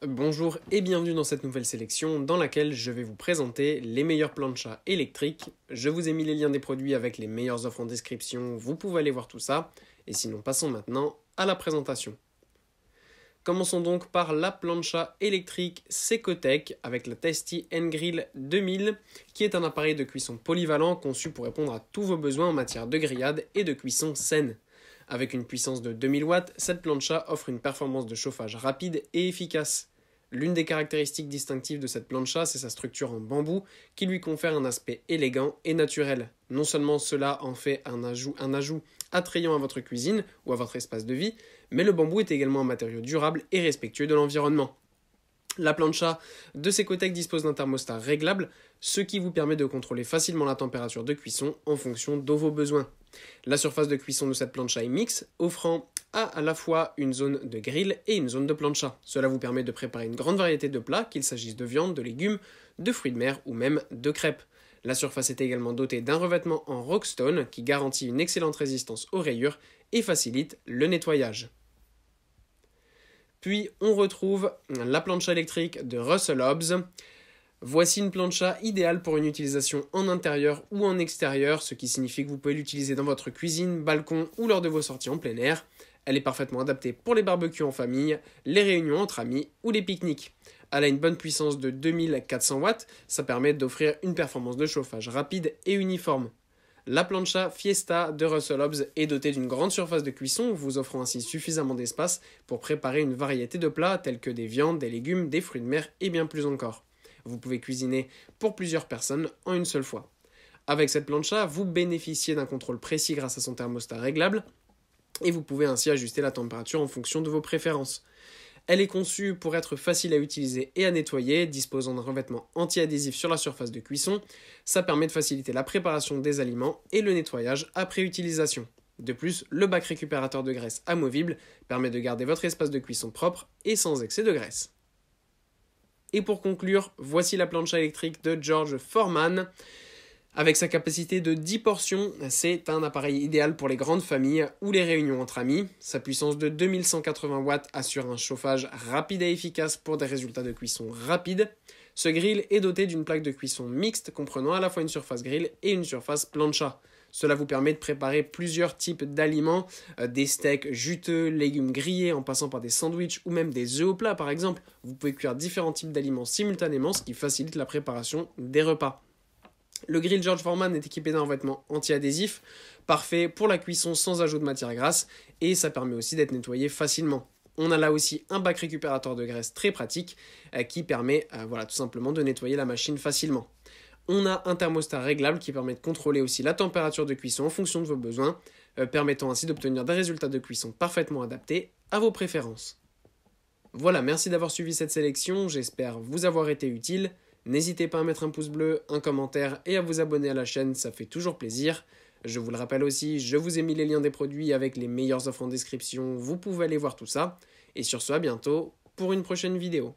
Bonjour et bienvenue dans cette nouvelle sélection dans laquelle je vais vous présenter les meilleurs planchas électriques. Je vous ai mis les liens des produits avec les meilleures offres en description, vous pouvez aller voir tout ça. Et sinon passons maintenant à la présentation. Commençons donc par la plancha électrique Secotech avec la Tasty N-Grill 2000 qui est un appareil de cuisson polyvalent conçu pour répondre à tous vos besoins en matière de grillade et de cuisson saine. Avec une puissance de 2000 watts, cette plancha offre une performance de chauffage rapide et efficace. L'une des caractéristiques distinctives de cette plancha, c'est sa structure en bambou qui lui confère un aspect élégant et naturel. Non seulement cela en fait un ajout attrayant à votre cuisine ou à votre espace de vie, mais le bambou est également un matériau durable et respectueux de l'environnement. La plancha de Secotech dispose d'un thermostat réglable, ce qui vous permet de contrôler facilement la température de cuisson en fonction de vos besoins. La surface de cuisson de cette plancha est mixte, offrant à la fois une zone de grill et une zone de plancha. Cela vous permet de préparer une grande variété de plats, qu'il s'agisse de viande, de légumes, de fruits de mer ou même de crêpes. La surface est également dotée d'un revêtement en rockstone qui garantit une excellente résistance aux rayures et facilite le nettoyage. Puis on retrouve la plancha électrique de Russell Hobbs. Voici une plancha idéale pour une utilisation en intérieur ou en extérieur, ce qui signifie que vous pouvez l'utiliser dans votre cuisine, balcon ou lors de vos sorties en plein air. Elle est parfaitement adaptée pour les barbecues en famille, les réunions entre amis ou les pique-niques. Elle a une bonne puissance de 2400 watts, ça permet d'offrir une performance de chauffage rapide et uniforme. La plancha Fiesta de Russell Hobbs est dotée d'une grande surface de cuisson, vous offrant ainsi suffisamment d'espace pour préparer une variété de plats tels que des viandes, des légumes, des fruits de mer et bien plus encore. Vous pouvez cuisiner pour plusieurs personnes en une seule fois. Avec cette plancha, vous bénéficiez d'un contrôle précis grâce à son thermostat réglable et vous pouvez ainsi ajuster la température en fonction de vos préférences. Elle est conçue pour être facile à utiliser et à nettoyer, disposant d'un revêtement anti-adhésif sur la surface de cuisson. Ça permet de faciliter la préparation des aliments et le nettoyage après utilisation. De plus, le bac récupérateur de graisse amovible permet de garder votre espace de cuisson propre et sans excès de graisse. Et pour conclure, voici la plancha électrique de George Foreman. Avec sa capacité de 10 portions, c'est un appareil idéal pour les grandes familles ou les réunions entre amis. Sa puissance de 2180 watts assure un chauffage rapide et efficace pour des résultats de cuisson rapides. Ce grill est doté d'une plaque de cuisson mixte comprenant à la fois une surface grill et une surface plancha. Cela vous permet de préparer plusieurs types d'aliments, des steaks juteux, légumes grillés en passant par des sandwichs ou même des œufs au plat par exemple. Vous pouvez cuire différents types d'aliments simultanément, ce qui facilite la préparation des repas. Le grill George Foreman est équipé d'un revêtement anti-adhésif, parfait pour la cuisson sans ajout de matière grasse, et ça permet aussi d'être nettoyé facilement. On a là aussi un bac récupérateur de graisse très pratique qui permet tout simplement de nettoyer la machine facilement. On a un thermostat réglable qui permet de contrôler aussi la température de cuisson en fonction de vos besoins, permettant ainsi d'obtenir des résultats de cuisson parfaitement adaptés à vos préférences. Voilà, merci d'avoir suivi cette sélection, j'espère vous avoir été utile. N'hésitez pas à mettre un pouce bleu, un commentaire et à vous abonner à la chaîne, ça fait toujours plaisir. Je vous le rappelle aussi, je vous ai mis les liens des produits avec les meilleures offres en description, vous pouvez aller voir tout ça. Et sur ce, à bientôt pour une prochaine vidéo.